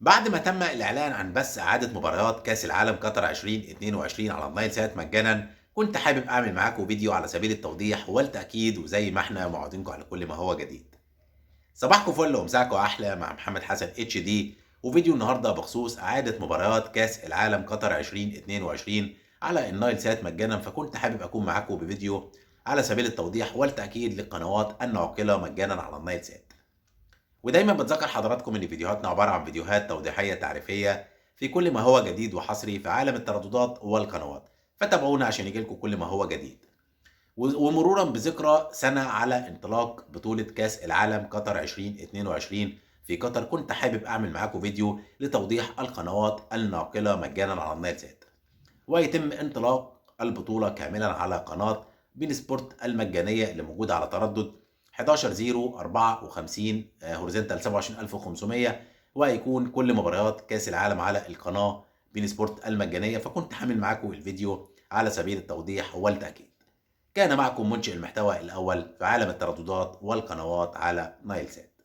بعد ما تم الإعلان عن بث إعادة مباريات كأس العالم قطر 2022 على النايل سات مجانا، كنت حابب أعمل معاكم فيديو على سبيل التوضيح والتأكيد، وزي ما احنا موعدينكم على كل ما هو جديد. صباحكم فل ومساكم أحلى مع محمد حسن اتش دي، وفيديو النهارده بخصوص إعادة مباريات كأس العالم قطر 2022 على النايل سات مجانا، فكنت حابب أكون معاكم بفيديو على سبيل التوضيح والتأكيد للقنوات الناقلة مجانا على النايل سات. ودايما بتذكر حضراتكم ان فيديوهاتنا عباره عن فيديوهات توضيحيه تعريفيه في كل ما هو جديد وحصري في عالم الترددات والقنوات، فتابعونا عشان يجيلكم كل ما هو جديد. ومرورا بذكرى سنه على انطلاق بطوله كاس العالم قطر 2022 في قطر، كنت حابب اعمل معاكم فيديو لتوضيح القنوات الناقله مجانا على النايل سات. ويتم انطلاق البطولة كاملا على قناة بين سبورت المجانية اللي موجودة على تردد 11054 هوريزونتال 27500، وهيكون كل مباريات كأس العالم على القناة بين سبورت المجانية. فكنت حامل معاكم الفيديو على سبيل التوضيح والتأكيد. كان معكم منشئ المحتوى الأول في عالم الترددات والقنوات على نايل سات.